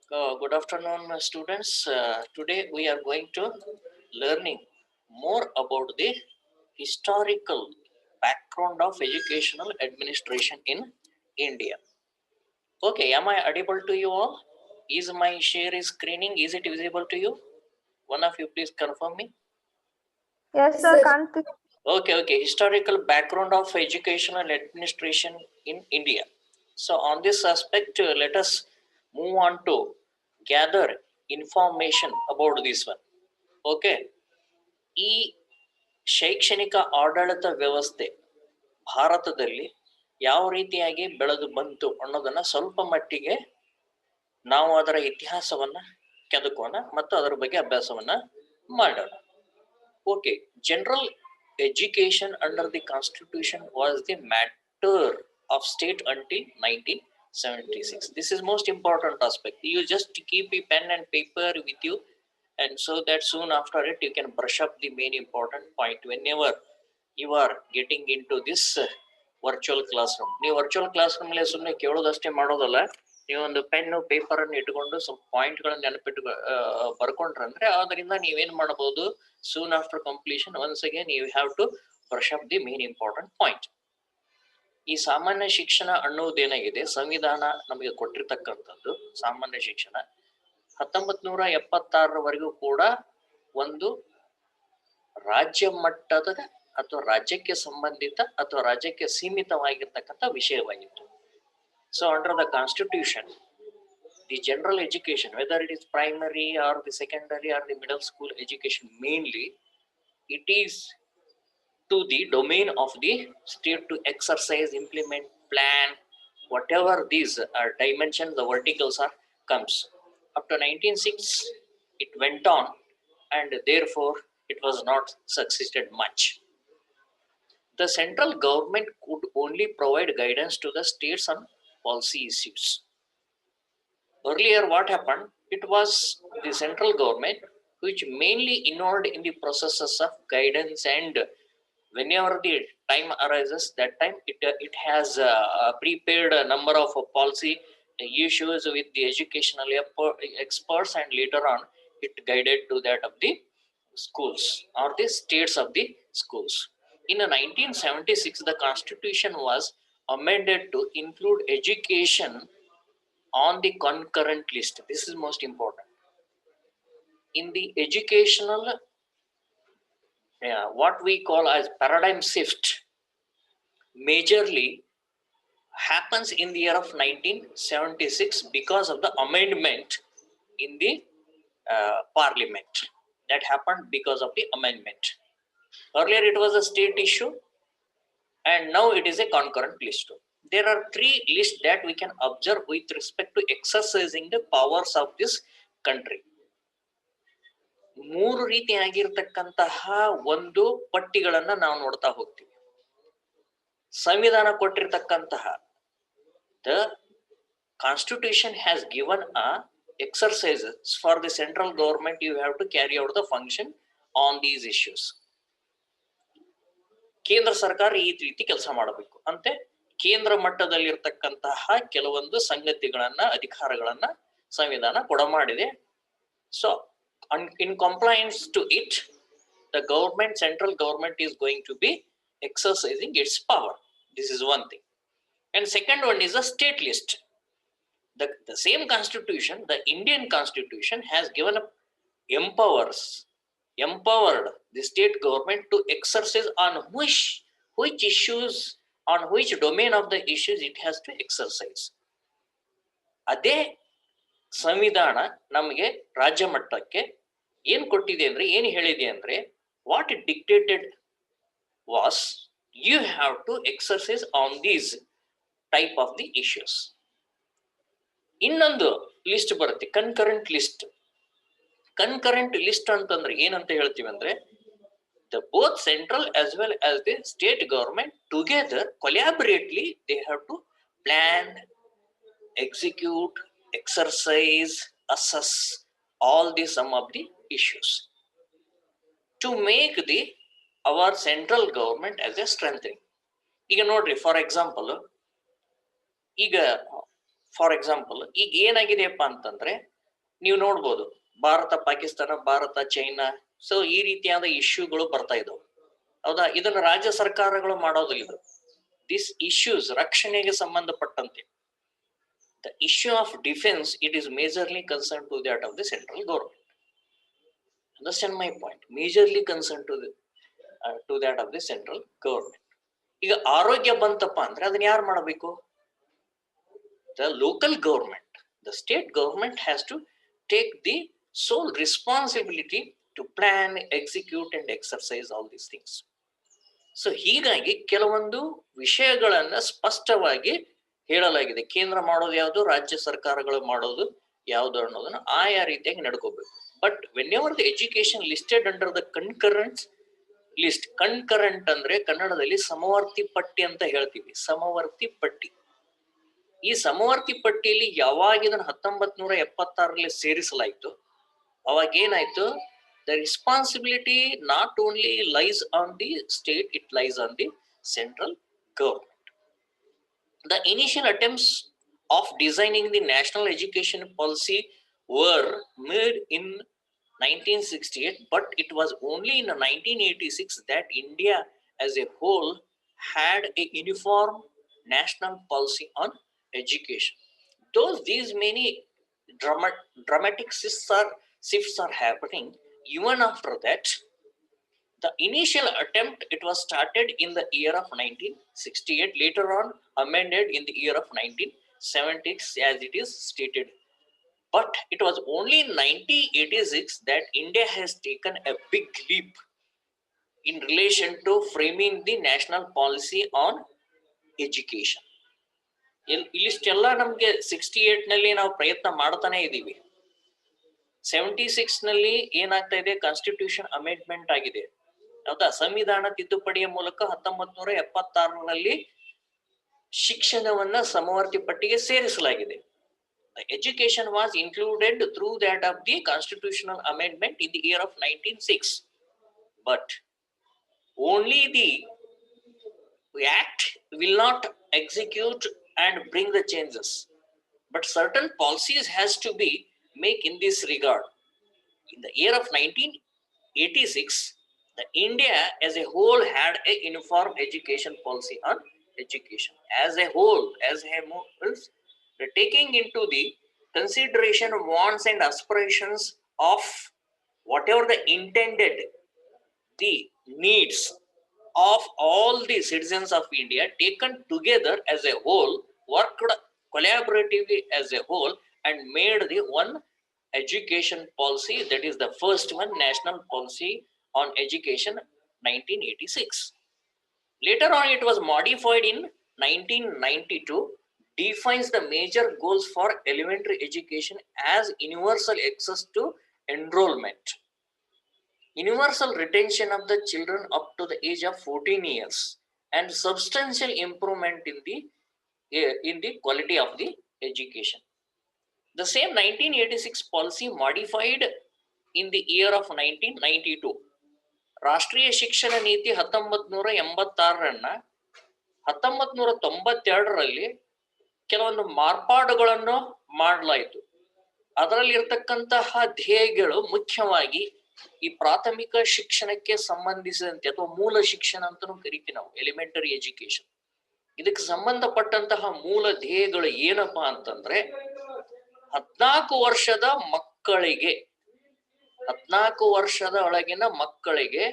Good afternoon, students. Today we are going to learning more about the historical background of educational administration in India. Okay, am I audible to you all? Is my share is screening? Is it visible to you? One of you please confirm me. Yes, sir. Kanti. Okay. Historical background of educational administration in India. So on this aspect, let us move on to gather information about this one. Okay, ಈ ಶೈಕ್ಷಣಿಕ ಆಡಳಿತ ವ್ಯವಸ್ಥೆ ಭಾರತದಲ್ಲಿ ಯಾವ ರೀತಿಯಾಗಿ ಬೆಳೆದು ಬಂತು ಅನ್ನೋದನ್ನ ಸ್ವಲ್ಪ ಮಟ್ಟಿಗೆ ನಾವು ಅದರ ಇತಿಹಾಸವನ್ನ ಕೆದಕೋಣ ಮತ್ತು ಅದರ ಬಗ್ಗೆ ಅಭ್ಯಾಸವನ್ನ ಮಾಡೋಣ. Okay, general education under the constitution was the matter of state until 1976. This is most important aspect. You just keep a pen and paper with you, and so that soon after it you can brush up the main important point whenever you are getting into this virtual classroom. ನೀವು virtual class room ಸುಮ್ಮನೆ ಕೇಳೋದಷ್ಟೇ ಮಾಡೋದಲ್ಲ, ನೀವು ಒಂದು pen paper ಅನ್ನು ಇಟ್ಕೊಂಡು ಸ್ವಲ್ಪ point ಗಳನ್ನ ನೆನಪಿಟ್ಟು ಬರ್ಕೊಂಡ್ರಂದ್ರೆ ಅದರಿಂದ ನೀವೇನ್ ಮಾಡಬಹುದು, soon after completion once again you have to brush up the main important point. ಈ ಸಾಮಾನ್ಯ ಶಿಕ್ಷಣ ಅನ್ನೋದೇನಾಗಿದೆ, ಸಂವಿಧಾನ ನಮಗೆ ಕೊಟ್ಟಿರ್ತಕ್ಕಂಥದ್ದು ಸಾಮಾನ್ಯ ಶಿಕ್ಷಣ 1976ರವರೆಗೂ ಕೂಡ ಒಂದು ರಾಜ್ಯ ಮಟ್ಟದ ಅಥವಾ ರಾಜ್ಯಕ್ಕೆ ಸಂಬಂಧಿತ ಅಥವಾ ರಾಜ್ಯಕ್ಕೆ ಸೀಮಿತವಾಗಿರ್ತಕ್ಕಂಥ ವಿಷಯವಾಗಿತ್ತು. So under the constitution, the general education, whether it is primary or the secondary or the middle school education, mainly it is to the domain of the state to exercise, implement, plan, whatever these are dimensions, the verticals are comes. Up to 1906 it went on, and therefore it was not succeeded much. The central government could only provide guidance to the states on policy issues. Earlier what happened, it was the central government which mainly involved in the processes of guidance, and whenever the time arises, that time it has prepared a number of policy issues with the educational experts, and later on it guided to that of the schools or the states of the schools. In 1976 the constitution was amended to include education on the concurrent list. This is most important. In the educational what we call as paradigm shift majorly happens in the year of 1976 because of the amendment in the parliament. That happened because of the amendment. Earlier it was a state issue, and now it is a concurrent list. There are three lists that we can observe with respect to exercising the powers of this country. ಮೂರು ರೀತಿಯಾಗಿರ್ತಕ್ಕಂತಹ ಒಂದು ಪಟ್ಟಿಗಳನ್ನ ನಾವು ನೋಡ್ತಾ ಹೋಗ್ತೀವಿ. ಸಂವಿಧಾನ ಕೊಟ್ಟಿರ್ತಕ್ಕಂತಹ the constitution has given a exercises for the central government. You have to carry out the function on these issues. ಕೇಂದ್ರ ಸರ್ಕಾರ ಈ ರೀತಿ ಕೆಲಸ ಮಾಡಬೇಕು ಅಂತೆ ಕೇಂದ್ರ ಮಟ್ಟದಲ್ಲಿರ್ತಕ್ಕಂತಹ ಕೆಲವೊಂದು ಸಂಗತಿಗಳನ್ನ ಅಧಿಕಾರಗಳನ್ನ ಸಂವಿಧಾನ ಕೊಡಮಾಡಿದೆ. So in compliance to it, the government, central government is going to be exercising its power. This is one thing. And second one is a state list. The same constitution, the Indian constitution, has given empowered the state government to exercise on which issues, on which domain of the issues it has to exercise. ಅದೇ ಸಂವಿಧಾನ ನಮಗೆ ರಾಜ್ಯ ಮಟ್ಟಕ್ಕೆ ಏನ್ ಕೊಟ್ಟಿದೆ ಅಂದ್ರೆ, ಏನ್ ಹೇಳಿದೆ ಅಂದ್ರೆ, what it dictated was you have to exercise on these type of the issues. ಇನ್ನೊಂದು ಲಿಸ್ಟ್ ಬರುತ್ತೆ, ಕನ್ಕರೆಂಟ್ ಲಿಸ್ಟ್. ಕನ್ಕರೆಂಟ್ ಲಿಸ್ಟ್ ಅಂತಂದ್ರೆ ಏನಂತ ಹೇಳ್ತೀವಿ ಅಂದ್ರೆ, the both central as well as the state government together collaboratively they have to plan, execute, exercise, assess all the sum of the issues to make the our central government as a strengthening. ಈಗ ನೋಡ್ರಿ, for example ಈಗ ಏನಾಗಿದೆಯಪ್ಪ ಅಂತಂದ್ರೆ, ನೀವು ನೋಡ್ಬೋದು Bharat Pakistan, Bharat China, so ಈ ರೀತಿಯಾದ ಇಶ್ಯೂಗಳು ಬರ್ತಾ ಇದಾವೆ. ಹೌದಾ? ಇದನ್ನ ರಾಜ್ಯ ಸರ್ಕಾರಗಳು ಮಾಡೋದಿಲ್ಲ. ಇದು ದಿಸ್ ಇಶ್ಯೂಸ್ ರಕ್ಷಣೆಗೆ ಸಂಬಂಧಪಟ್ಟಂತೆ the issue of defense, it is majorly concerned to that of the central government. Understand my point? Majorly concerned to that of the central government. ಈಗ ಆರೋಗ್ಯ ಬಂತಪ್ಪ ಅಂದ್ರೆ ಅದನ್ನ ಯಾರು ಮಾಡಬೇಕು? The local government, the state government has to take the sole responsibility to plan, execute and exercise all these things. So ಹೀಗಾಗಿ ಕೆಲವೊಂದು ವಿಷಯಗಳನ್ನ ಸ್ಪಷ್ಟವಾಗಿ ಹೇಳಲಾಗಿದೆ. ಕೇಂದ್ರ ಮಾಡೋದು ಯಾವುದು, ರಾಜ್ಯ ಸರ್ಕಾರಗಳು ಮಾಡೋದು ಯಾವುದು ಅನ್ನೋದನ್ನ ಆಯಾ ರೀತಿಯಾಗಿ ನಡ್ಕೋಬೇಕು. But whenever the education listed under the concurrent list, concurrent ಅಂದ್ರೆ ಕನ್ನಡದಲ್ಲಿ ಸಮವರ್ತಿ ಪಟ್ಟಿ ಅಂತ ಹೇಳ್ತೀವಿ. ಸಮವರ್ತಿ ಪಟ್ಟಿ, ಈ ಸಮವರ್ತಿ ಪಟ್ಟಿಯಲ್ಲಿ ಯಾವಾಗ ಇದನ್ನ 1976ರಲ್ಲಿ ಸೇರಿಸಲಾಯಿತು, ಅವಾಗ ಏನಾಯ್ತು, the responsibility not only lies on the state, it lies on the central government. The initial attempts of designing the national education policy were made in 1968, but it was only in 1986 that India as a whole had a uniform national policy on education. Though these many dramatic shifts are happening, even after that, the initial attempt, it was started in the year of 1968, later on amended in the year of 1976 as it is stated. But it was only in 1986 that India has taken a big leap in relation to framing the national policy on education. ಇಲ್ಲಿಷ್ಟೆಲ್ಲ ನಮ್ಗೆ 68ನಲ್ಲಿ ನಾವು ಪ್ರಯತ್ನ ಮಾಡ್ತಾನೆ ಇದ್ದೀವಿ. 76 ನಲ್ಲಿ ಏನಾಗ್ತಾ ಇದೆ, constitution amendment ಆಗಿದೆ. ಹೌದಾ? ಸಂವಿಧಾನ ತಿದ್ದುಪಡಿಯ ಮೂಲಕ 1976ರಲ್ಲಿ ಶಿಕ್ಷಣವನ್ನ ಸಮವರ್ತಿ ಪಟ್ಟಿಗೆ ಸೇರಿಸಲಾಗಿದೆ. Education was included through that of the constitutional amendment in the year of 1906. But only the act will not execute and bring the changes. But certain policies has to be made in this regard. In the year of 1986, the India as a whole had a uniform education policy on education. As a whole, taking into the consideration of wants and aspirations of whatever the intended, the needs of all the citizens of India taken together as a whole, worked collaboratively as a whole and made the one education policy, that is the first one, national policy on education, 1986. Later on it was modified in 1992, defines the major goals for elementary education as universal access to enrollment, universal retention of the children up to the age of 14 years, and substantial improvement in the quality of the education. The same 1986 policy modified in the year of 1992. ರಾಷ್ಟ್ರೀಯ ಶಿಕ್ಷಣ ನೀತಿ 1986ರನ್ನ 1992ರಲ್ಲಿ ಕೆಲವೊಂದು ಮಾರ್ಪಾಡುಗಳನ್ನು ಮಾಡಲಾಯಿತು. ಅದರಲ್ಲಿ ಇರತಕ್ಕಂತಹ ಧ್ಯೇಯಗಳು ಮುಖ್ಯವಾಗಿ ಈ ಪ್ರಾಥಮಿಕ ಶಿಕ್ಷಣಕ್ಕೆ ಸಂಬಂಧಿಸಿದಂತೆ ಅಥವಾ ಮೂಲ ಶಿಕ್ಷಣ ಅಂತಾನೂ ಕರಿತೀವಿ ನಾವು, ಎಲಿಮೆಂಟರಿ ಎಜುಕೇಶನ್. ಇದಕ್ಕೆ ಸಂಬಂಧಪಟ್ಟಂತಹ ಮೂಲ ಧ್ಯೇಯಗಳು ಏನಪ್ಪಾ ಅಂತಂದ್ರೆ 14 ವರ್ಷದ ಮಕ್ಕಳಿಗೆ, 14 ವರ್ಷದ ಒಳಗಿನ ಮಕ್ಕಳಿಗೆ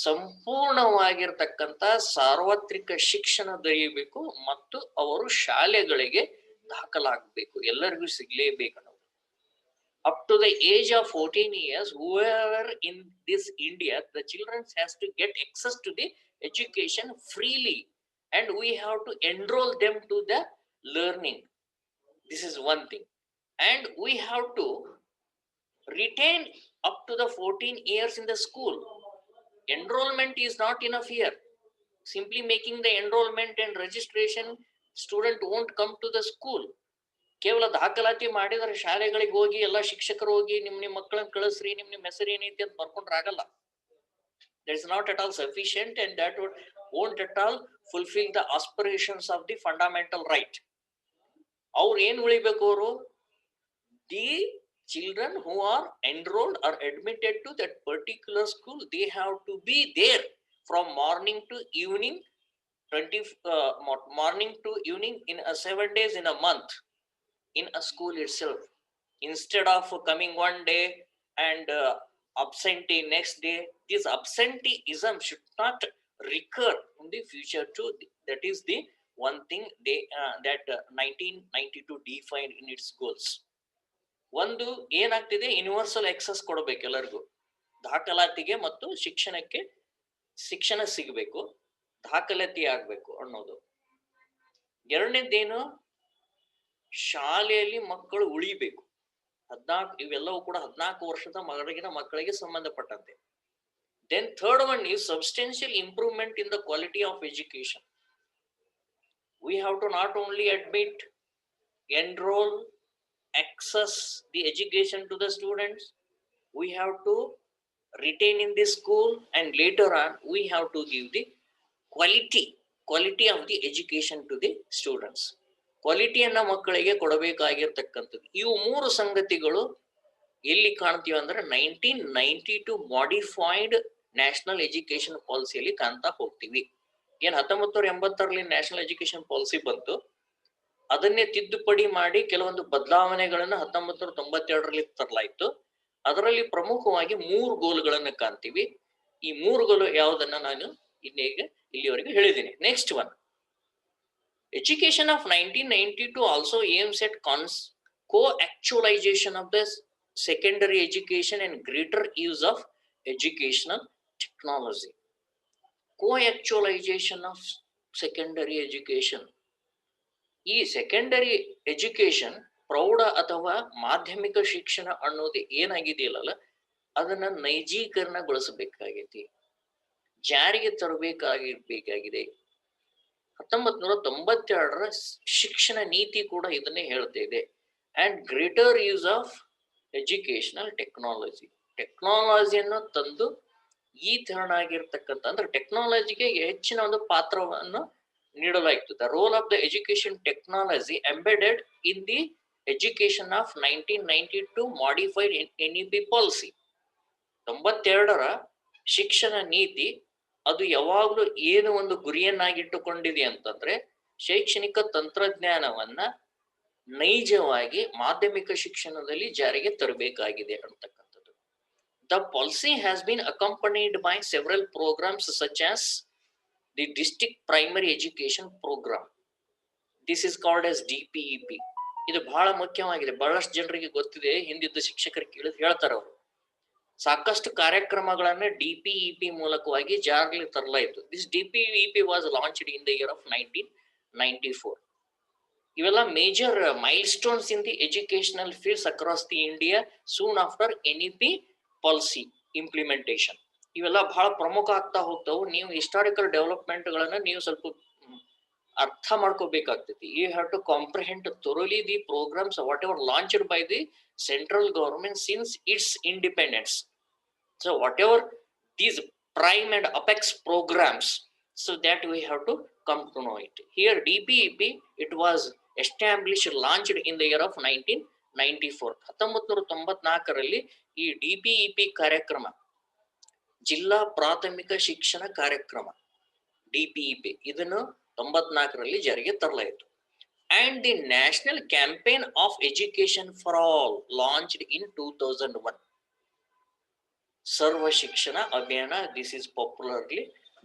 ಸಂಪೂರ್ಣವಾಗಿರ್ತಕ್ಕಂಥ ಸಾರ್ವತ್ರಿಕ ಶಿಕ್ಷಣ ದೊರೆಯಬೇಕು ಮತ್ತು ಅವರು ಶಾಲೆಗಳಿಗೆ ದಾಖಲಾಗಬೇಕು, ಎಲ್ಲರಿಗೂ ಸಿಗ್ಲೇಬೇಕು. Up to the age of 14 years, whoever in this India, the children has to get access to the education freely, and we have to enroll them to the learning. This is one thing. And we have to retain up to the 14 years in the school. Enrollment is not enough here. Simply making the enrollment and registration, student won't come to the school. ಕೇವಲ ದಾಖಲಾತಿ ಮಾಡಿದರೆ ಶಾಲೆಗಳಿಗೆ ಹೋಗಿ ಎಲ್ಲ ಶಿಕ್ಷಕರು ಹೋಗಿ ನಿಮ್ ಮಕ್ಕಳನ್ನ ಕಳಿಸ್ರಿ, ನಿಮ್ ಹೆಸರು ಏನೈತಿ ಅಂತ ಬರ್ಕೊಂಡ್ರೆ ಆಗಲ್ಲ. That is not at all sufficient, and that won't at all fulfill the aspirations of the fundamental right. ಅವ್ರು ಏನ್ ಉಳಿಬೇಕು, ಅವರು the children who are enrolled or admitted to that particular school, they have to be there from morning to evening, 20 morning to evening in a 7 days in a month in a school itself, instead of coming one day and absentee next day. This absenteeism should not recur in the future too. That is the one thing they that 1992 defined in its goals. ಒಂದು ಏನಾಗ್ತಿದೆ, universal excess ಕೊಡಬೇಕು ಎಲ್ಲರಿಗೂ, ದಾಖಲಾತಿಗೆ ಮತ್ತು ಶಿಕ್ಷಣಕ್ಕೆ ಶಿಕ್ಷಣ ಸಿಗಬೇಕು, ದಾಖಲಾತಿ ಆಗ್ಬೇಕು ಅನ್ನೋದು. ಎರಡನೇದೇನು, ಶಾಲೆಯಲ್ಲಿ ಮಕ್ಕಳು ಉಳಿಬೇಕು. ಇವೆಲ್ಲವೂ ಕೂಡ 14 ವರ್ಷದ ಹೊರಗಿನ ಮಕ್ಕಳಿಗೆ ಸಂಬಂಧಪಟ್ಟಂತೆ. Then third one is substantial improvement in the quality of education. We have to not only admit, enroll, access the education to the students, we have to retain in the school, and later on we have to give the quality of the education to the students. ಕ್ವಾಲಿಟಿಯನ್ನ ಮಕ್ಕಳಿಗೆ ಕೊಡಬೇಕಾಗಿರ್ತಕ್ಕಂಥದ್ದು. ಇವು ಮೂರು ಸಂಗತಿಗಳು ಎಲ್ಲಿ ಕಾಣ್ತೀವಿ ಅಂದ್ರೆ 1992 modified national education ಪಾಲಿಸಿಯಲ್ಲಿ ಕಾಣ್ತಾ ಹೋಗ್ತೀವಿ. ಏನ್ 1986ರಲ್ಲಿ ನ್ಯಾಷನಲ್ ಎಜುಕೇಶನ್ ಪಾಲಿಸಿ ಬಂತು, ಅದನ್ನೇ ತಿದ್ದುಪಡಿ ಮಾಡಿ ಕೆಲವೊಂದು ಬದಲಾವಣೆಗಳನ್ನ 1992ರಲ್ಲಿ ತರಲಾಯ್ತು. ಅದರಲ್ಲಿ ಪ್ರಮುಖವಾಗಿ 3 ಗೋಲ್ಗಳನ್ನ ಕಾಣ್ತೀವಿ. ಈ 3 ಗೋಲು ಯಾವುದನ್ನ ನಾನು ಇಲ್ಲಿವರೆಗೆ ಹೇಳಿದ್ದೀನಿ. Next one, education of 1992 also aims at co-actualization of the secondary education and greater use of educational technology. Co-actualization of secondary education. ಈ ಸೆಕೆಂಡರಿ ಎಜುಕೇಶನ್, ಪ್ರೌಢ ಅಥವಾ ಮಾಧ್ಯಮಿಕ ಶಿಕ್ಷಣ ಅನ್ನೋದು ಏನಾಗಿದೆಯಲ್ಲ, ಅದನ್ನ ನೈಜೀಕರಣಗೊಳಿಸಬೇಕಾಗೈತಿ, ಜಾರಿಗೆ ತರಬೇಕಾಗಿದೆ. 1992ರ ಶಿಕ್ಷಣ ನೀತಿ ಕೂಡ ಇದನ್ನೇ ಹೇಳ್ತಾ ಇದೆ. And greater use of educational ಟೆಕ್ನಾಲಜಿಯನ್ನು ತಂದು ಈ ತರನಾಗಿರ್ತಕ್ಕಂಥ, ಅಂದ್ರೆ ಟೆಕ್ನಾಲಜಿಗೆ ಹೆಚ್ಚಿನ ಒಂದು ಪಾತ್ರವನ್ನು ನೀಡಲಾಯಿತು. The role of the education technology embedded in the education of 1992 modified NEP policy. 92ರ ಶಿಕ್ಷಣ ನೀತಿ ಅದು ಯಾವಾಗ್ಲೂ ಏನು ಒಂದು ಗುರಿಯನ್ನಾಗಿಟ್ಟುಕೊಂಡಿದೆ ಅಂತಂದ್ರೆ, ಶೈಕ್ಷಣಿಕ ತಂತ್ರಜ್ಞಾನವನ್ನ ನೈಜವಾಗಿ ಮಾಧ್ಯಮಿಕ ಶಿಕ್ಷಣದಲ್ಲಿ ಜಾರಿಗೆ ತರಬೇಕಾಗಿದೆ ಅಂತಕ್ಕಂಥದ್ದು. The policy has been accompanied by several programmes such as the district primary education programme. This is called as DPEP. ಇದು ಬಹಳ ಮುಖ್ಯವಾಗಿದೆ, ಬಹಳಷ್ಟು ಜನರಿಗೆ ಗೊತ್ತಿದೆ, ಹಿಂದಿದ್ದ ಶಿಕ್ಷಕರು ಕೇಳಿದ್ ಹೇಳ್ತಾರೆ ಅವರು. ಸಾಕಷ್ಟು ಕಾರ್ಯಕ್ರಮಗಳನ್ನ DPEP ಮೂಲಕವಾಗಿ ಜಾರಿಗೆ ತರಲಾಯಿತು. This DPEP was launched in the year of 1994. ಇವೆಲ್ಲ major milestones in the educational fields across the India soon after NEP policy implementation. ಇವೆಲ್ಲ ಬಹಳ ಪ್ರಮುಖ ಆಗ್ತಾ ಹೋಗ್ತಾವು. ನೀವು ಹಿಸ್ಟಾರಿಕಲ್ ಡೆವಲಪ್ಮೆಂಟ್ ಗಳನ್ನ ನೀವು ಸ್ವಲ್ಪ ಅರ್ಥ ಮಾಡ್ಕೋಬೇಕಾಗ್ತೈತಿ. You have to comprehend thoroughly the programmes whatever launched by the central government since its independence. So whatever these prime and apex programs, so that we have to come to know it. Here DPEP, it was established, launched in the year of 1994. 1994ರಲ್ಲಿ ಈ DPEP ಕಾರ್ಯಕ್ರಮ, ಜಿಲ್ಲಾ ಪ್ರಾಥಮಿಕ ಶಿಕ್ಷಣ ಕಾರ್ಯಕ್ರಮ DPEP, ಇದನ್ನು 94ರಲ್ಲಿ ಜಾರಿಗೆ ತರಲಾಯಿತು. And the National Campaign of Education for All launched in 2001. Sarva Shikshana Abhiyana, this is popularly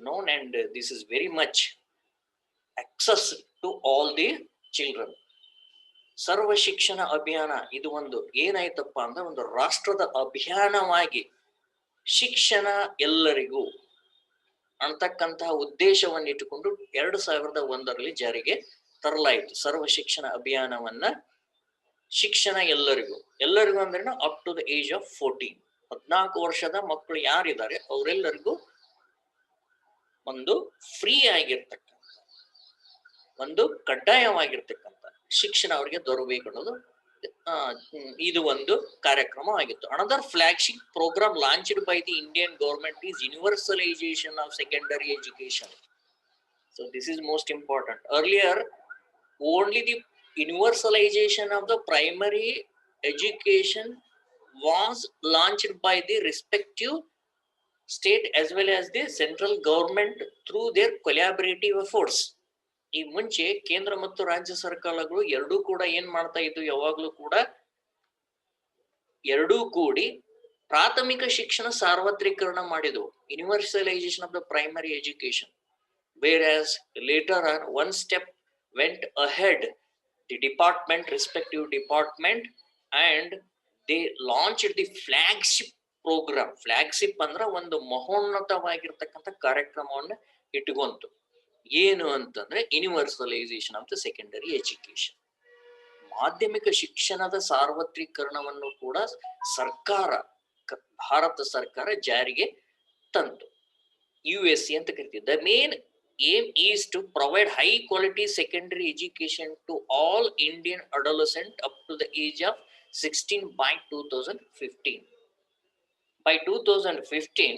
known, and this is very much access to all the children. Sarva Shikshana Abhiyana, ಇದು ಒಂದು ಏನಾಯ್ತಪ್ಪ ಅಂದ್ರೆ ಒಂದು ರಾಷ್ಟ್ರದ ಅಭಿಯಾನವಾಗಿ ಶಿಕ್ಷಣ ಎಲ್ಲರಿಗೂ ಅಂತಕ್ಕಂತಹ ಉದ್ದೇಶವನ್ನು ಇಟ್ಟುಕೊಂಡು 2001ರಲ್ಲಿ ಜಾರಿಗೆ ತರಲಾಯಿತು. ಸರ್ವ ಶಿಕ್ಷಣ ಅಭಿಯಾನವನ್ನ, ಶಿಕ್ಷಣ ಎಲ್ಲರಿಗೂ ಅಂದ್ರೆ up to the age of 14, 14 ವರ್ಷದ ಮಕ್ಕಳು ಯಾರಿದ್ದಾರೆ ಅವರೆಲ್ಲರಿಗೂ ಒಂದು ಫ್ರೀ ಆಗಿರ್ತಕ್ಕಂಥ, ಒಂದು ಕಡ್ಡಾಯವಾಗಿರ್ತಕ್ಕಂಥ ಶಿಕ್ಷಣ ಅವರಿಗೆ ದೊರಕಬೇಕು ಅನ್ನೋದು ಇದು ಒಂದು ಕಾರ್ಯಕ್ರಮ ಆಗಿತ್ತು. Another flagship program launched by the Indian government is universalization of secondary education. So this is most important. Earlier only the universalization of the primary education was launched by the respective state as well as the central government through their collaborative efforts. ಈ ಮುಂಚೆ ಕೇಂದ್ರ ಮತ್ತು ರಾಜ್ಯ ಸರ್ಕಾರಗಳು ಎರಡೂ ಕೂಡ ಏನ್ ಮಾಡ್ತಾ ಇದ್ವು, ಯಾವಾಗ್ಲೂ ಕೂಡ ಎರಡೂ ಕೂಡಿ ಪ್ರಾಥಮಿಕ ಶಿಕ್ಷಣ ಸಾರ್ವತ್ರೀಕರಣ ಮಾಡಿದವು, universalisation of the primary education. Whereas later on, one step went ahead, the department, respective department, and they launched the flagship program. Flagship ಅಂದ್ರೆ ಒಂದು ಮಹೋನ್ನತವಾಗಿರ್ತಕ್ಕಂಥ ಕಾರ್ಯಕ್ರಮವನ್ನು ಇಟ್ಕೊಂತು. ಏನು ಅಂತಂದ್ರೆ universalisation of the secondary education. ಮಾಧ್ಯಮಿಕ ಶಿಕ್ಷಣದ ಸಾರ್ವತ್ರೀಕರಣವನ್ನು ಕೂಡ ಸರ್ಕಾರ, ಭಾರತ ಸರ್ಕಾರ ಜಾರಿಗೆ ತಂತು. USC ಅಂತ ಕರಿತೀವಿ. The main aim is to provide high quality secondary education to all Indian adolescents up to the age of 16 by 2015. By 2015,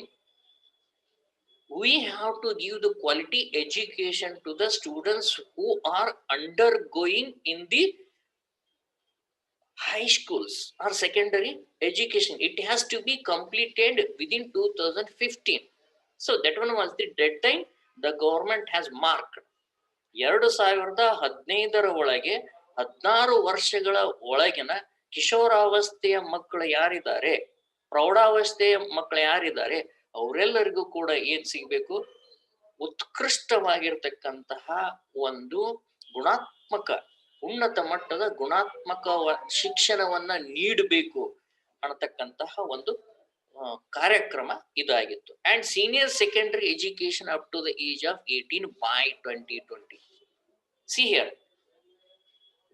we have to give the quality education to the students who are undergoing in the high schools or secondary education. It has to be completed within 2015. So that one was the deadline the government has marked. 2015 ಒಳಗೆ 16 ವರ್ಷಗಳ ಒಳಗಿನ ಕಿಶೋರಾವಸ್ಥೆಯ ಮಕ್ಕಳು ಯಾರಿದ್ದಾರೆ, ಪ್ರೌಢಾವಸ್ಥೆಯ ಮಕ್ಕಳು ಯಾರಿದ್ದಾರೆ, ಅವರೆಲ್ಲರಿಗೂ ಕೂಡ ಏನ್ ಸಿಗ್ಬೇಕು, ಉತ್ಕೃಷ್ಟವಾಗಿರ್ತಕ್ಕಂತಹ ಒಂದು ಗುಣಾತ್ಮಕ, ಉನ್ನತ ಮಟ್ಟದ ಗುಣಾತ್ಮಕ ಶಿಕ್ಷಣವನ್ನ ನೀಡಬೇಕು ಅನ್ನತಕ್ಕಂತಹ ಒಂದು ಕಾರ್ಯಕ್ರಮ ಇದಾಗಿತ್ತು. And senior secondary education up to the age of 18 by 2020. See here,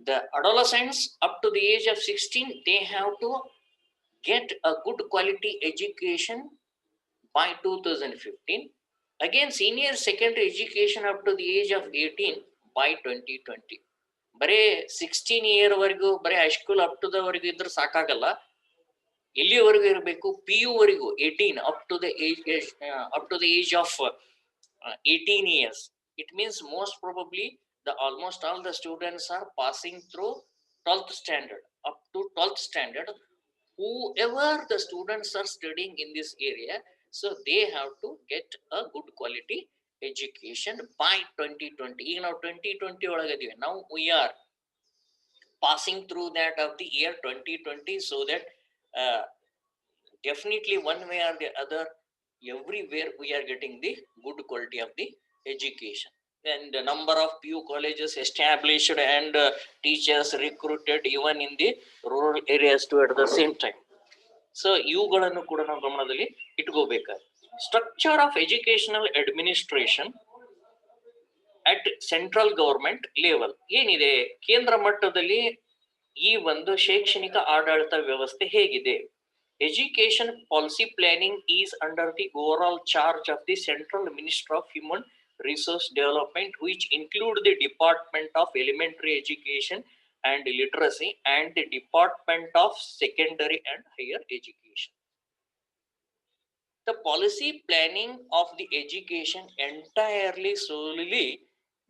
the adolescents up to the age of 16, they have to get a good quality education by 2015. Again, senior secondary education up to the age of 18 by 2020. ಬರೇ 16 year ವರೆಗೂ ಬರೇ high school up to the ವರೆಗೂ ಇದ್ರೆ ಸಾಕಾಗಲ್ಲ, ಎಲ್ಲಿವರೆಗೂ ಇರಬೇಕು, PU ವರೆಗೂ 18 up to the age of 18 years. It means most probably almost all the students are passing through 12th standard. Up to 12th standard, whoever the students are studying in this area, so they have to get a good quality education by 2020. ಈಗ ನಾವು 2020 ಒಳಗಿದೀವಿ. Now we are passing through that of the year 2020, so that definitely one way or the other, everywhere we are getting the good quality of the education. And the number of PU colleges established and teachers recruited even in the rural areas too at the same time. So ಇವುಗಳನ್ನು ಕೂಡ ನಾವು ಗಮನದಲ್ಲಿ ಇಟ್ಕೋಬೇಕು. Structure of educational administration at central government level ಏನಿದೆ, ಕೇಂದ್ರ ಮಟ್ಟದಲ್ಲಿ ಈ ಒಂದು ಶೈಕ್ಷಣಿಕ ಆಡಳಿತ ವ್ಯವಸ್ಥೆ ಹೇಗಿದೆ. Education policy planning is under the overall charge of the Central Minister of Human Resource Development, which include the Department of Elementary Education and Literacy and the Department of Secondary and Higher Education. The policy planning of the education entirely solely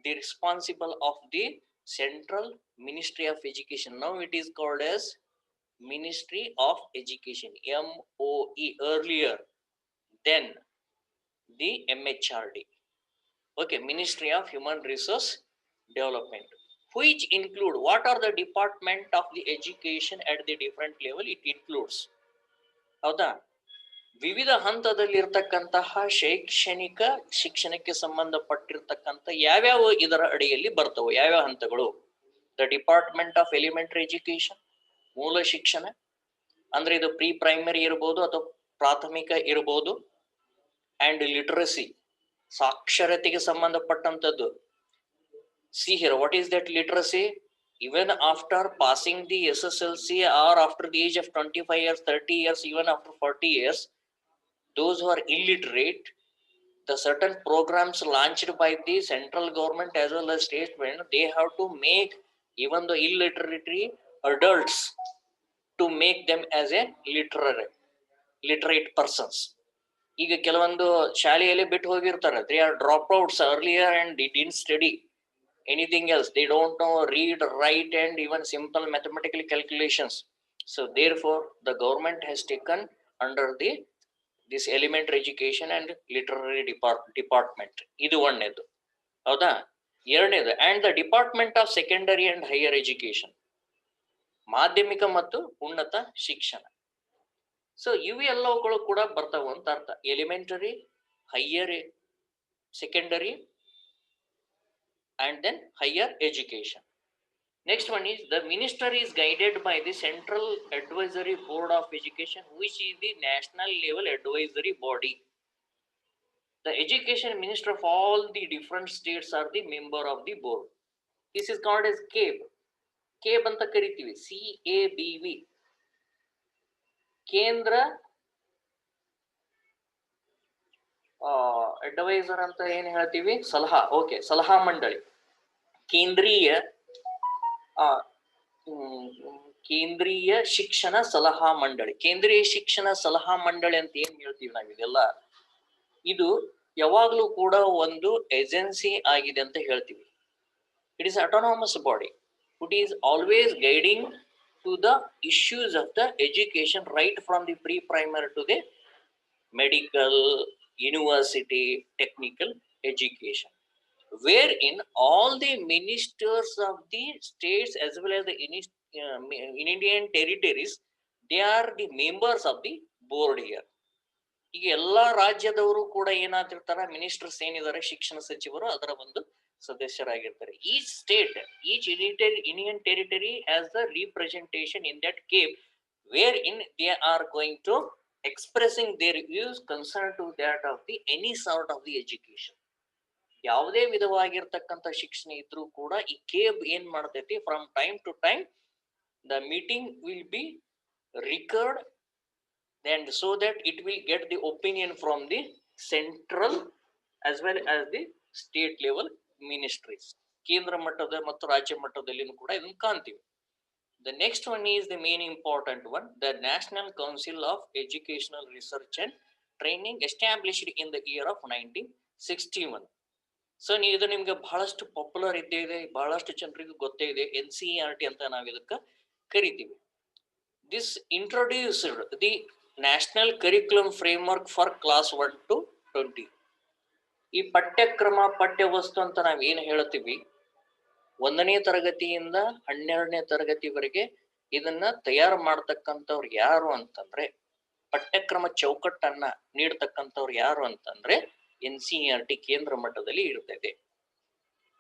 the responsible of the Central Ministry of Education. Now it is called as Ministry of Education, MOE, earlier than the MHRD. Okay, Ministry of Human Resource Development, which include, what are the department of the education at the different level? It includes, ಹೌದಾ, ವಿವಿಧ ಹಂತದಲ್ಲಿರ್ತಕ್ಕಂತಹ ಶೈಕ್ಷಣಿಕ ಶಿಕ್ಷಣಕ್ಕೆ ಸಂಬಂಧಪಟ್ಟಿರ್ತಕ್ಕಂಥ ಯಾವ್ಯಾವ ಇದರ ಅಡಿಯಲ್ಲಿ ಬರ್ತವೆ, ಯಾವ್ಯಾವ ಹಂತಗಳು? The department of elementary education, ಮೂಲ ಶಿಕ್ಷಣ ಅಂದ್ರೆ ಇದು ಪ್ರೀ ಪ್ರೈಮರಿ ಇರಬಹುದು ಅಥವಾ ಪ್ರಾಥಮಿಕ ಇರಬಹುದು. ಅಂಡ್ ಲಿಟರಸಿ, ಸಾಕ್ಷರತೆಗೆ ಸಂಬಂಧಪಟ್ಟಂತದ್ದು. See here, what is that literacy? even after passing the SSLC or after the age of 25 years, 30 years, even after 40 years, those who are illiterate, the certain programs launched by the central government as well as state government, they have to make even the illiterate adults to make them as a literate persons. ಈಗ ಕೆಲವೊಂದು ಶಾಲೆಯಲ್ಲಿ ಬಿಟ್ಟು ಹೋಗಿರ್ತಾರೆ, they are dropouts earlier and they didn't study anything else. They don't know read, write and even simple mathematical calculations. So therefore the government has taken under this elementary education and literary department. ಇದು ಒಂದನೇದು ಹೌದಾ. ಎರಡನೇದು and the department of secondary and higher education, ಮಾಧ್ಯಮಿಕ ಮತ್ತು ಉನ್ನತ ಶಿಕ್ಷಣ. So ಇವೆಲ್ಲವುಗಳು ಕೂಡ ಬರ್ತಾವ ಅಂತ ಅರ್ಥ. Elementary, higher secondary and then higher education. Next one is the minister is guided by the Central Advisory Board of Education, which is the national level advisory body. The education minister of all the different states are the member of the board. This is called as CAB. CAB anta karitivi, CABV. ಕೇಂದ್ರ adviser ಅಂತ ಏನ್ ಹೇಳ್ತೀವಿ, ಸಲಹಾ. Okay, ಸಲಹಾ ಮಂಡಳಿ. ಕೇಂದ್ರೀಯ ಶಿಕ್ಷಣ ಸಲಹಾ ಮಂಡಳಿ. ಕೇಂದ್ರೀಯ ಶಿಕ್ಷಣ ಸಲಹಾ ಮಂಡಳಿ ಅಂತ ಏನ್ ಹೇಳ್ತೀವಿ ನಾವ್, ಇದೆಲ್ಲ ಇದು ಯಾವಾಗ್ಲೂ ಕೂಡ ಒಂದು ಏಜೆನ್ಸಿ ಆಗಿದೆ ಅಂತ ಹೇಳ್ತೀವಿ. It is autonomous body. It is always guiding to the issues of the education right from the pre primary to the medical, university, technical education, wherein all the ministers of the states as well as the Indian territories, they are the members of the board here. ಈಗ ಎಲ್ಲಾ ರಾಜ್ಯದವರು ಕೂಡ ಏನಾಗಿರ್ತಾರ, ministers ಏನಿದ್ದಾರೆ, ಶಿಕ್ಷಣ ಸಚಿವರು ಅದರ ಒಂದು ಸದಸ್ಯರಾಗಿರ್ತಾರೆ. Each state, each Indian territory has the representation in that CAB, wherein they are going to expressing their views concerned to that of the any sort of the education. ಯಾವುದೇ ವಿಧವಾಗಿರ್ತಕ್ಕಂಥ ಶಿಕ್ಷಣ ಇದ್ರೂ ಕೂಡ ಈ ಕೇಬ್ ಏನ್ ಮಾಡ್ತೈತಿ, from time to time the meeting will be record and so that it will get the opinion from the central as well as the state level ministries. ಕೇಂದ್ರ ಮಟ್ಟದ ಮತ್ತು ರಾಜ್ಯ ಮಟ್ಟದಲ್ಲಿನೂ ಕೂಡ ಇದನ್ನು ಕಾಣ್ತೀವಿ. The next one is the main important one, the National Council of Educational Research and Training, established in the year of 1961. So ಇದು ನಿಮ್ಗೆ ಬಹಳಷ್ಟು ಪಾಪ್ಯುಲರ್ ಇದೆ, ಬಹಳಷ್ಟು ಜನರಿಗೆ ಗೊತ್ತೇ ಇದೆ. NCERT ಅಂತ ನಾವು ಇದಕ್ಕೆ ಕರಿತೀವಿ. This introduced the National Curriculum Framework for class 1 to 20. ಈ ಪಠ್ಯಕ್ರಮ, ಪಠ್ಯವಸ್ತು ಅಂತ ನಾವ್ ಏನ್ ಹೇಳ್ತೀವಿ, 1ನೇ ತರಗತಿಯಿಂದ 12ನೇ ತರಗತಿವರೆಗೆ ಇದನ್ನ ತಯಾರು ಮಾಡ್ತಕ್ಕಂಥವ್ರು ಯಾರು ಅಂತಂದ್ರೆ, ಪಠ್ಯಕ್ರಮ ಚೌಕಟ್ಟನ್ನ ನೀಡ್ತಕ್ಕಂಥವ್ರು ಯಾರು ಅಂತಂದ್ರೆ NCERT ಕೇಂದ್ರ ಮಟ್ಟದಲ್ಲಿ ಇರ್ತದೆ.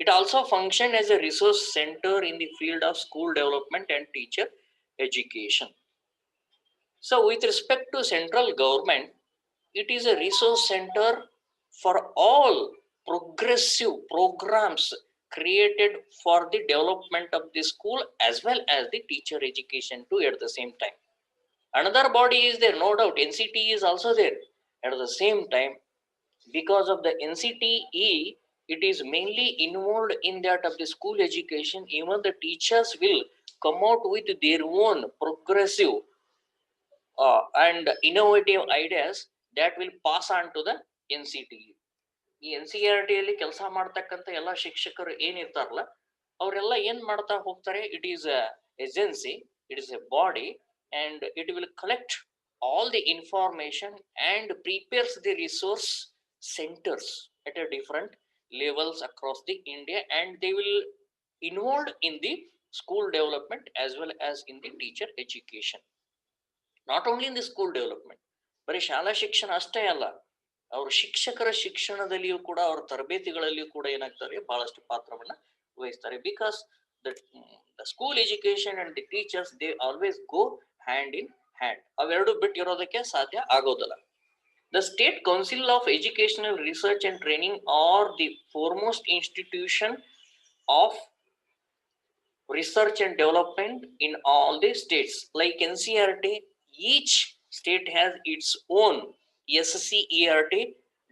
It also functioned as a resource center in the field of school development and teacher education. So with respect to central government, it is a resource center for all progressive programs created for the development of the school as well as the teacher education too at the same time. Another body is there, no doubt, NCTE is also there at the same time. Because of the NCTE, it is mainly involved in that of the school education. Even the teachers will come out with their own progressive and innovative ideas that will pass on to the NCTE. ಈ NCERT ಅಲ್ಲಿ ಕೆಲಸ ಮಾಡ್ತಕ್ಕಂಥ ಎಲ್ಲ ಶಿಕ್ಷಕರು ಏನಿರ್ತಾರಲ್ಲ, ಅವರೆಲ್ಲ ಏನ್ ಮಾಡ್ತಾ ಹೋಗ್ತಾರೆ, it is a agency, it is A body, and it will collect all the information and prepares the resource centers at a different levels across the India, and they will involved in the school development as well as in the teacher education. Not only in the school development, ಬರೀ ಶಾಲಾ ಶಿಕ್ಷಣ ಅಷ್ಟೇ ಅಲ್ಲ, ಅವ್ರ ಶಿಕ್ಷಕರ ಶಿಕ್ಷಣದಲ್ಲಿಯೂ ಕೂಡ, ಅವ್ರ ತರಬೇತಿಗಳಲ್ಲಿಯೂ ಕೂಡ ಏನಾಗ್ತಾರೆ, ಬಹಳಷ್ಟು ಪಾತ್ರವನ್ನ ವಹಿಸ್ತಾರೆ. Because the school education and the teachers, they always go hand in hand. ಅವೆರಡು ಬಿಟ್ಟು ಇರೋದಕ್ಕೆ ಸಾಧ್ಯ ಆಗೋದಿಲ್ಲ. The State Council of Educational Research and Training are the foremost institution of research and development in all the states. Like NCERT, each state has its own SCERT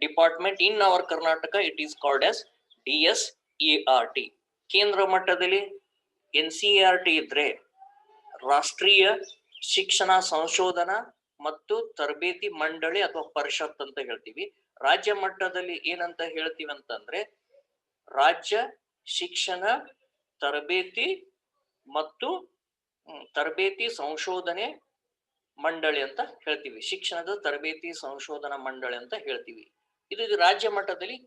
department. In our Karnataka, it is called as DSERT. ಕೇಂದ್ರ ಮಟ್ಟದಲ್ಲಿ NCERT ಇದ್ರೆ ರಾಷ್ಟ್ರೀಯ ಶಿಕ್ಷಣ ಸಂಶೋಧನಾ ಮತ್ತು ತರಬೇತಿ ಮಂಡಳಿ ಅಥವಾ ಪರಿಷತ್ ಅಂತ ಹೇಳ್ತೀವಿ. ರಾಜ್ಯ ಮಟ್ಟದಲ್ಲಿ ಏನಂತ ಹೇಳ್ತೀವಿ ಅಂತಂದ್ರೆ ರಾಜ್ಯ ಶಿಕ್ಷಣ ತರಬೇತಿ ಮತ್ತು ತರಬೇತಿ ಸಂಶೋಧನೆ ಮಂಡಳಿ ಅಂತ ಹೇಳ್ತೀವಿ. ಶಿಕ್ಷಣದ ತರಬೇತಿ ಸಂಶೋಧನಾ ಮಂಡಳಿ ಅಂತ ಹೇಳ್ತೀವಿ. ಇದು ರಾಜ್ಯ ಮಟ್ಟದಲ್ಲಿ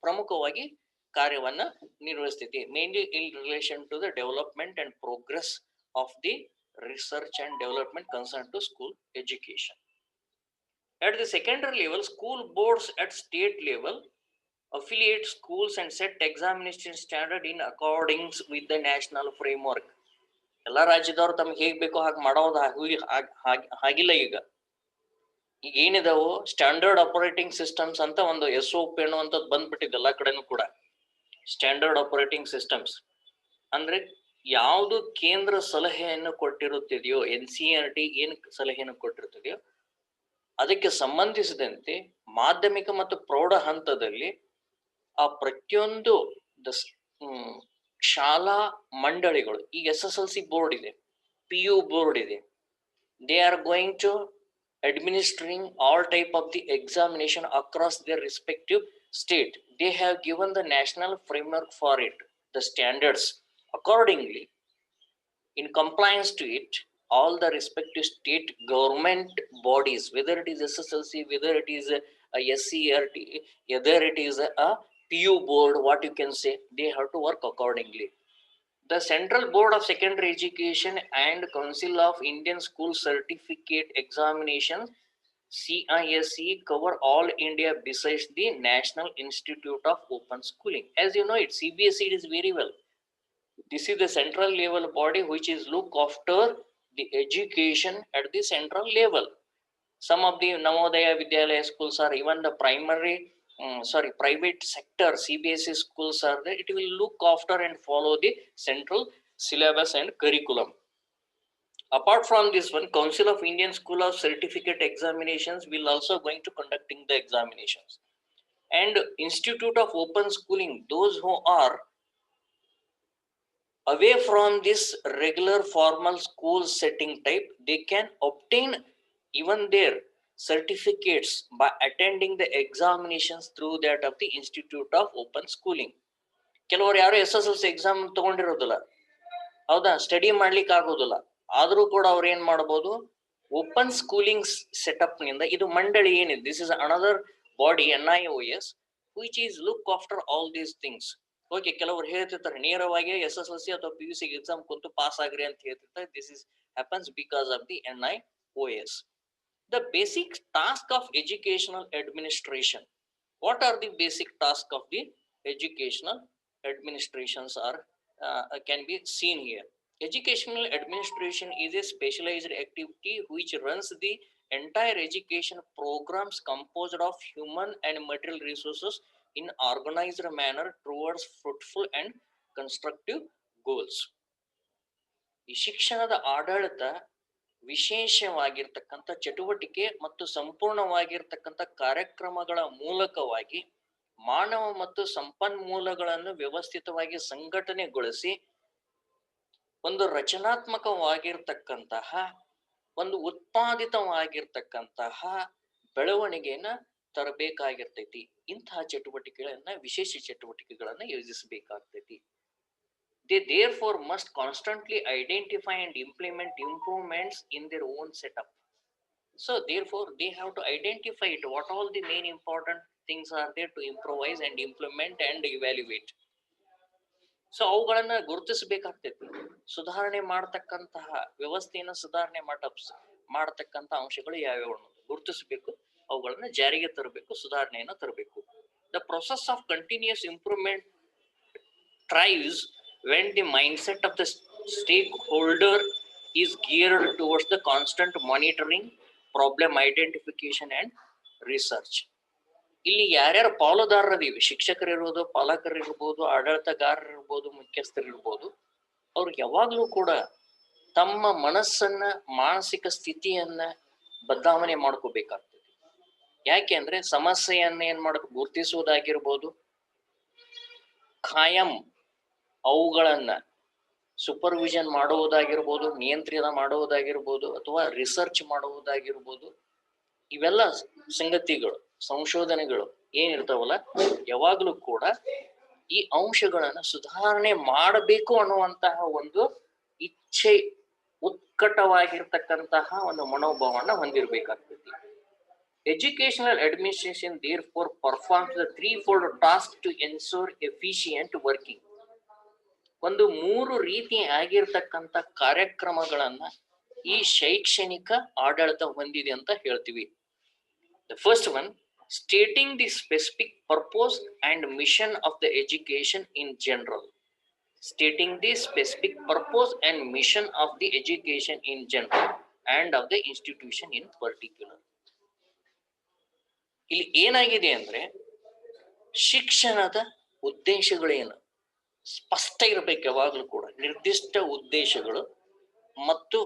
ಪ್ರಮುಖವಾಗಿ ಕಾರ್ಯವನ್ನ ನಿರ್ವಹಿಸ್ತೈತಿ. Mainly in relation to the development and progress of the research and development concern to school education. At the secondary level, school boards at state level affiliate schools and set examination standard in accordance with the national framework. ಎಲ್ಲ ರಾಜ್ಯದವ್ರು ತಮ್ಗೆ ಹೇಗ್ ಬೇಕೋ ಹಾಗೆ ಮಾಡೋದು ಹಾಗಿಲ್ಲ. ಈಗ ಏನಿದಾವು standard operating systems ಅಂತ ಒಂದು SOP ಅನ್ನುವಂಥದ್ದು ಬಂದ್ಬಿಟ್ಟಿದೆ ಎಲ್ಲ ಕಡೆನೂ ಕೂಡ. ಸ್ಟ್ಯಾಂಡರ್ಡ್ ಆಪರೇಟಿಂಗ್ ಸಿಸ್ಟಮ್ಸ್ ಅಂದ್ರೆ ಯಾವುದು ಕೇಂದ್ರ ಸಲಹೆಯನ್ನು ಕೊಟ್ಟಿರುತ್ತಿದೆಯೋ, NCERT ಏನ್ ಸಲಹೆಯನ್ನು ಕೊಟ್ಟಿರುತ್ತದೆಯೋ ಅದಕ್ಕೆ ಸಂಬಂಧಿಸಿದಂತೆ ಮಾಧ್ಯಮಿಕ ಮತ್ತು ಪ್ರೌಢ ಹಂತದಲ್ಲಿ ಆ ಪ್ರತಿಯೊಂದು ಶಾಲಾ ಮಂಡಳಿಗಳು, ಈಗ SSLC ಬೋರ್ಡ್ ಇದೆ, PU ಬೋರ್ಡ್ ಇದೆ, they are going to administering all type of the examination across their respective state. They have given the national framework for it, the standards. Accordingly, in compliance to it, all the respective state government bodies, whether it is SSLC, whether it is a SCERT, whether it is a PU board, what you can say, they have to work accordingly. The Central Board of Secondary Education and Council of Indian School Certificate Examinations, CISE, cover all India besides the National Institute of Open Schooling. As you know, it CBSE is very well. This is the central level body which is look after the education at the central level. Some of the Navodaya Vidyalaya schools are even the private sector CBSE schools are there. It will look after and follow the central syllabus and curriculum. Apart from this one, Council of Indian School of Certificate Examinations will also going to conducting the examinations. And Institute of Open Schooling, those who are away from this regular formal school setting type, they can obtain even their certificates by attending the examinations through that of the Institute of Open Schooling. ಕೆಲವರು ಯಾರು SSLC exam ತಗೊಂಡಿರೋದಿಲ್ಲ, ಹೌದಾ, study ಮಾಡ್ಲಿಕ್ಕೆ ಆಗೋದಿಲ್ಲ, ಆದ್ರೂ ಕೂಡ ಅವ್ರು ಏನ್ ಮಾಡಬಹುದು, ಓಪನ್ ಸ್ಕೂಲಿಂಗ್ ಸೆಟಪ್ ನಿಂದ, ಇದು ಮಂಡಳಿ ಏನಿದೆ, this is another body NIOS which is look after all these things. Okay, ಕೆಲವರು ಹೇಳ್ತಿರ್ತಾರೆ ನೇರವಾಗಿ SSLC ಅಥವಾ PUC ಎಕ್ಸಾಮ್ ಕುಂತು ಪಾಸ್ ಆಗ್ರಿ ಅಂತ ಹೇಳ್ತಿರ್ತಾರೆ. This is happens because of the NIOS. The basic task of educational administration. What are the basic tasks of the educational administrations are can be seen here. Educational administration is a specialized activity which runs the entire education programs composed of human and material resources in organized manner towards fruitful and constructive goals. ಈ ಶಿಕ್ಷಣದ ಆಡಳಿತ ವಿಶೇಷವಾಗಿರ್ತಕ್ಕಂಥ ಚಟುವಟಿಕೆ ಮತ್ತು ಸಂಪೂರ್ಣವಾಗಿರ್ತಕ್ಕಂಥ ಕಾರ್ಯಕ್ರಮಗಳ ಮೂಲಕವಾಗಿ ಮಾನವ ಮತ್ತು ಸಂಪನ್ಮೂಲಗಳನ್ನು ವ್ಯವಸ್ಥಿತವಾಗಿ ಸಂಘಟನೆಗೊಳಿಸಿ ಒಂದು ರಚನಾತ್ಮಕವಾಗಿರ್ತಕ್ಕಂತಹ, ಒಂದು ಉತ್ಪಾದಿತವಾಗಿರ್ತಕ್ಕಂತಹ ಬೆಳವಣಿಗೆಯನ್ನ ತರಬೇಕಾಗಿರ್ತೈತಿ. ಇಂತಹ ಚಟುವಟಿಕೆಗಳನ್ನ, ವಿಶೇಷ ಚಟುವಟಿಕೆಗಳನ್ನ ಯೋಜಿಸಬೇಕಾಗ್ತೈತಿ. They therefore must constantly identify and implement improvements in their own setup. So therefore they have to identify it, what all the main important things are there to improvise and implement and evaluate. So ಅವುಗಳನ್ನ ಗುರುತಿಸಬೇಕಾಗ್ತೈತಿ. ಸುಧಾರಣೆ ಮಾಡತಕ್ಕಂತಹ ವ್ಯವಸ್ಥೆಯನ್ನ ಸುಧಾರಣೆ ಮಾಡತಕ್ಕಂತ ಅಂಶಗಳು ಯಾವ್ಯಾವ ಗುರುತಿಸಬೇಕು, ಅವುಗಳನ್ನ ಜಾರಿಗೆ ತರಬೇಕು, ಸುಧಾರಣೆಯನ್ನ ತರಬೇಕು. The process of continuous improvement thrives when the mindset of the stakeholder is geared towards the constant monitoring, problem identification and research. ಇಲ್ಲಿ ಯಾರ್ಯಾರು ಪಾಲುದಾರರಿವೆ, ಶಿಕ್ಷಕರಿರ್ಬೋದು, ಪಾಲಕರಿರ್ಬೋದು, ಆಡಳಿತಗಾರರಿರ್ಬೋದು, ಮುಖ್ಯಸ್ಥರಿರ್ಬೋದು, ಅವ್ರು ಯಾವಾಗ್ಲೂ ಕೂಡ ತಮ್ಮ ಮನಸ್ಸನ್ನ, ಮಾನಸಿಕ ಸ್ಥಿತಿಯನ್ನ ಬದಲಾವಣೆ ಮಾಡ್ಕೋಬೇಕಾಗ್ತದೆ. ಯಾಕೆ ಅಂದ್ರೆ ಸಮಸ್ಯೆಯನ್ನ ಏನ್ ಮಾಡಬೇಕು, ಗುರುತಿಸುವುದಾಗಿರ್ಬೋದು, ಖಾಯಂ ಅವುಗಳನ್ನ ಸೂಪರ್ವಿಷನ್ ಮಾಡುವುದಾಗಿರ್ಬೋದು, ನಿಯಂತ್ರಣ ಮಾಡುವುದಾಗಿರ್ಬೋದು, ಅಥವಾ ರಿಸರ್ಚ್ ಮಾಡುವುದಾಗಿರ್ಬೋದು, ಇವೆಲ್ಲ ಸಂಗತಿಗಳು, ಸಂಶೋಧನೆಗಳು ಏನಿರ್ತಾವಲ್ಲ, ಯಾವಾಗ್ಲೂ ಕೂಡ ಈ ಅಂಶಗಳನ್ನ ಸುಧಾರಣೆ ಮಾಡಬೇಕು ಅನ್ನುವಂತಹ ಒಂದು ಇಚ್ಛೆ ಉತ್ಕಟವಾಗಿರ್ತಕ್ಕಂತಹ ಒಂದು ಮನೋಭಾವನ ಹೊಂದಿರಬೇಕಾಗ್ತೈತಿ. Educational administration therefore performs the threefold task to ensure efficient working. ಒಂದು 3 ರೀತಿ ಆಗಿರ್ತಕ್ಕಂಥ ಕಾರ್ಯಕ್ರಮಗಳನ್ನ ಈ ಶೈಕ್ಷಣಿಕ ಆಡಳಿತ ಹೊಂದಿದೆ ಅಂತ ಹೇಳ್ತೀವಿ. The first one, stating the specific purpose and mission of the education in general. Stating the specific purpose and mission of the education in general and of the institution in particular. ಇಲ್ಲಿ ಏನಾಗಿದೆ ಅಂದ್ರೆ ಶಿಕ್ಷಣದ ಉದ್ದೇಶಗಳೇನು ಸ್ಪಷ್ಟ ಇರಬೇಕು. ಯಾವಾಗಲೂ ಕೂಡ ನಿರ್ದಿಷ್ಟ ಉದ್ದೇಶಗಳು ಮತ್ತು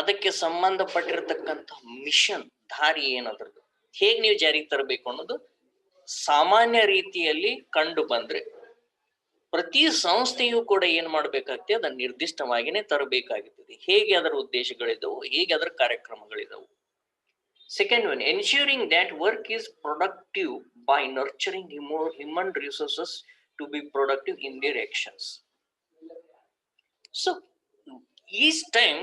ಅದಕ್ಕೆ ಸಂಬಂಧಪಟ್ಟಿರತಕ್ಕಂಥ ಮಿಷನ್ ದಾರಿ ಏನದ್ರದ್ದು ಹೇಗೆ ನೀವು ಜಾರಿಗೆ ತರಬೇಕು ಅನ್ನೋದು ಸಾಮಾನ್ಯ ರೀತಿಯಲ್ಲಿ ಕಂಡು ಬಂದ್ರೆ ಪ್ರತಿ ಸಂಸ್ಥೆಯೂ ಕೂಡ ಏನ್ ಮಾಡ್ಬೇಕಾಗ್ತದೆ ಅದನ್ನ ನಿರ್ದಿಷ್ಟವಾಗಿನೇ ತರಬೇಕಾಗುತ್ತದೆ. ಹೇಗೆ ಅದರ ಉದ್ದೇಶಗಳಿದ್ದವು, ಹೇಗೆ ಅದರ ಕಾರ್ಯಕ್ರಮಗಳಿದ್ದವು. Second one, ensuring that work is productive by nurturing human resources to be productive in their actions. So each time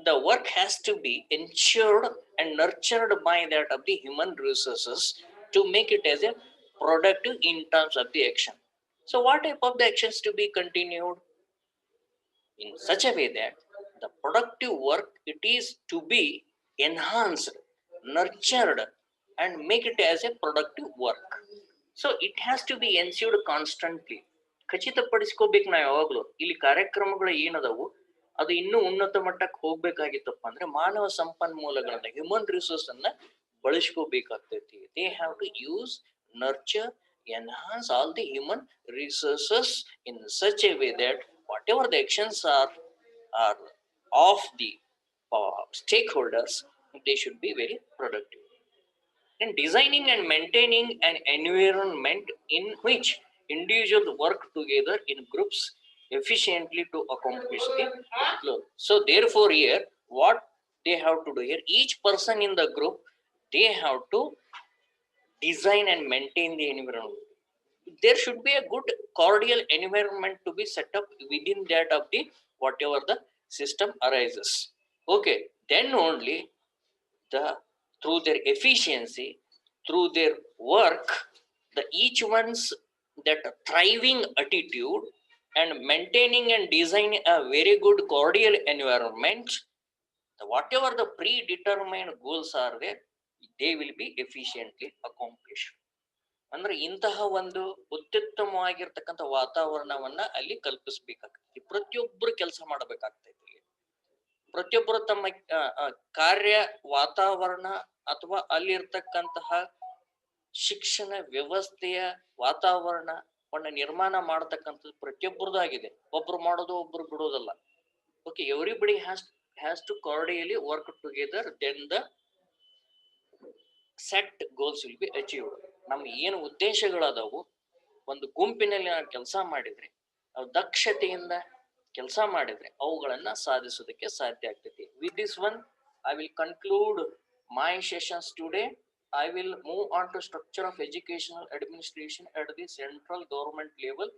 the work has to be ensured and nurtured by that of the human resources to make it as a productive in terms of the action. So what type of the actions to be continued? In such a way that the productive work, it is to be enhanced, nurtured and make it as a productive work. So it has to be ensured constantly. ಖಚಿತಪಡಿಸ್ಕೋಬೇಕು ನಾವು ಯಾವಾಗ್ಲೂ ಇಲ್ಲಿ ಕಾರ್ಯಕ್ರಮಗಳು ಏನದವು ಅದು ಇನ್ನೂ ಉನ್ನತ ಮಟ್ಟಕ್ಕೆ ಹೋಗ್ಬೇಕಾಗಿತ್ತಪ್ಪ ಅಂದ್ರೆ ಮಾನವ ಸಂಪನ್ಮೂಲಗಳನ್ನ ಹ್ಯೂಮನ್ ರಿಸೋರ್ಸ್ ಅನ್ನ ಬಳಸ್ಕೋಬೇಕಾಗ್ತೈತಿ. They have to use, nurture, enhance all the human resources in such a way that whatever the actions are of the stakeholders, they should be very productive. In designing and maintaining an environment in which individuals work together in groups efficiently to accomplish the goal. So therefore here what they have to do here, each person in the group, they have to design and maintain the environment. There should be a good cordial environment to be set up within that of the whatever the system arises. Okay, then only the through their efficiency, through their work, the each one's that thriving attitude and maintaining and designing a very good cordial environment, whatever the predetermined goals are there, they will be efficiently accomplished. ಅಂದ್ರೆ ಇಂತಹ ಒಂದು ಅತ್ಯುತ್ತಮವಾಗಿರ್ತಕ್ಕಂಥ ವಾತಾವರಣವನ್ನ ಅಲ್ಲಿ ಕಲ್ಪಿಸ್ಬೇಕಾಗ್ತದೆ. ಪ್ರತಿಯೊಬ್ಬರು ಕೆಲಸ ಮಾಡಬೇಕಾಗ್ತೈತಿ. ಪ್ರತಿಯೊಬ್ಬರು ತಮ್ಮ ಕಾರ್ಯ ವಾತಾವರಣ ಅಥವಾ ಅಲ್ಲಿರ್ತಕ್ಕಂತಹ ಶಿಕ್ಷಣ ವ್ಯವಸ್ಥೆಯ ವಾತಾವರಣವನ್ನ ನಿರ್ಮಾಣ ಮಾಡತಕ್ಕಂಥದ್ದು ಪ್ರತಿಯೊಬ್ಬರದು ಆಗಿದೆ. ಒಬ್ರು ಮಾಡೋದು ಒಬ್ರು ಬಿಡೋದಲ್ಲ. Okay, everybody has to cordially work together, then the set goals will be achieved. ನಮ್ಗೆ ಏನು ಉದ್ದೇಶಗಳದಾವು ಒಂದು ಗುಂಪಿನಲ್ಲಿ ನಾವು ಕೆಲಸ ಮಾಡಿದ್ರೆ, ನಾವು ದಕ್ಷತೆಯಿಂದ ಕೆಲಸ ಮಾಡಿದ್ರೆ ಅವುಗಳನ್ನ ಸಾಧಿಸೋದಕ್ಕೆ ಸಾಧ್ಯ ಆಗ್ತೈತಿ. With this one I will conclude my sessions today. I will move on to structure of educational administration at the central government level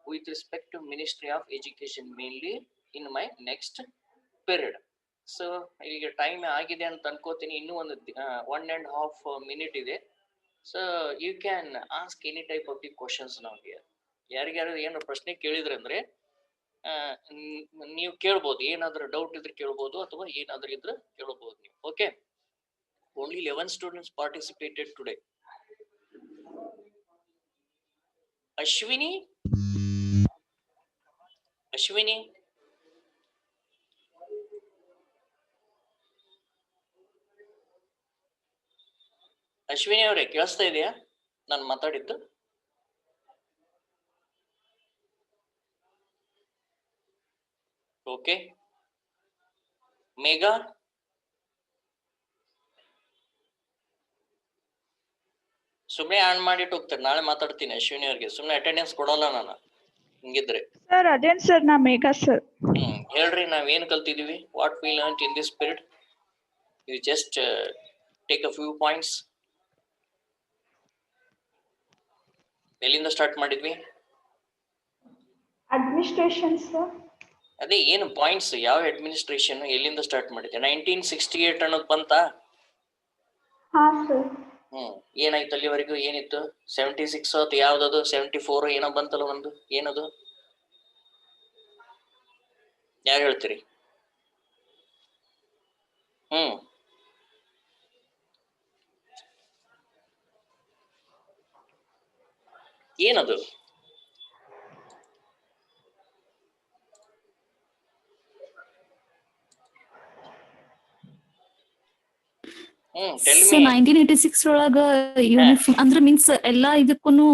with respect to Ministry of Education mainly in my next period. So ಈಗ time ಆಗಿದೆ ಅಂತ ಅನ್ಕೋತೀನಿ. ಇನ್ನೂ ಒಂದು 1.5 minute ಇದೆ. So you can ask any type of the questions now here. ಯಾರಿಗಾರು ಏನು ಪ್ರಶ್ನೆ ಕೇಳಿದ್ರೆ ಅಂದ್ರೆ ನೀವು ಕೇಳ್ಬೋದು. ಏನಾದ್ರೂ ಡೌಟ್ ಇದ್ರೆ ಕೇಳ್ಬೋದು ಅಥವಾ ಏನಾದ್ರೂ ಇದ್ರೆ ಕೇಳ್ಬೋದು ನೀವು. Okay, only 11 students participated today. Ashwini, Ashwini, Ashwini ಅವರೇ ಕೇಳಿಸ್ತಾ ಇದೆಯಾ ನಾನು ಮಾತಾಡಿದ್ದು? ಓಕೆ, ಮೇಘಾ, ಸುಮ್ಮನೆ ಆನ್ ಮಾಡಿಟ್ಟು ಹೋಗ್ತಾರೆ. ನಾಳೆ ಮಾತಾಡ್ತೀನಿ ಅಶ್ವಿನಿ ಅವ್ರಿಗೆ. ಸುಮ್ಮನೆ ಅಟೆಂಡೆನ್ಸ್ ಕೊಡಲ್ಲ ನಾನು ಹಿಂಗಿದ್ರೆ. ಸರ್ ಅದೇನ್ ಸರ್, ನಾ ಮೇಘಾ ಸರ್. ಹೇಳ್ರಿ, ನಾವ್ ಏನ್ ಕಲ್ತಿದೀವಿ? What we learn in this period? You just take a few points. ಎಲ್ಲಿಂದ ಸ್ಟಾರ್ಟ್ ಮಾಡಿದ್ವಿ? Administration sir. ಅದೇ ಏನು ಪಾಯಿಂಟ್ಸ್, ಯಾವ ಅಡ್ಮಿನಿಸ್ಟ್ರೇಷನ್ ಎಲ್ಲಿಂದ ಸ್ಟಾರ್ಟ್ ಮಾಡಿದೆ? 1968 ಅನ್ನೋದು ಬಂತಾ? ಹಾ ಸರ್. ಏನಾಯ್ತು ಅಲ್ಲಿವರೆಗೂ? ಏನಿತ್ತು? 76 ಅಥವಾ ಯಾವ್ದದು 74 ಏನೋ ಬಂತಲ್ಲ ಒಂದು, ಏನದು ಯಾರು ಹೇಳ್ತೀರಿ? ಏನದು? ಸೊ 1986 ಒಳಗ ಯೂನಿಫಾರ್ಮ್ ಅಂದ್ರೆ ಮೀನ್ಸ್ ಎಲ್ಲಾ ಇದಕ್ಕೂನು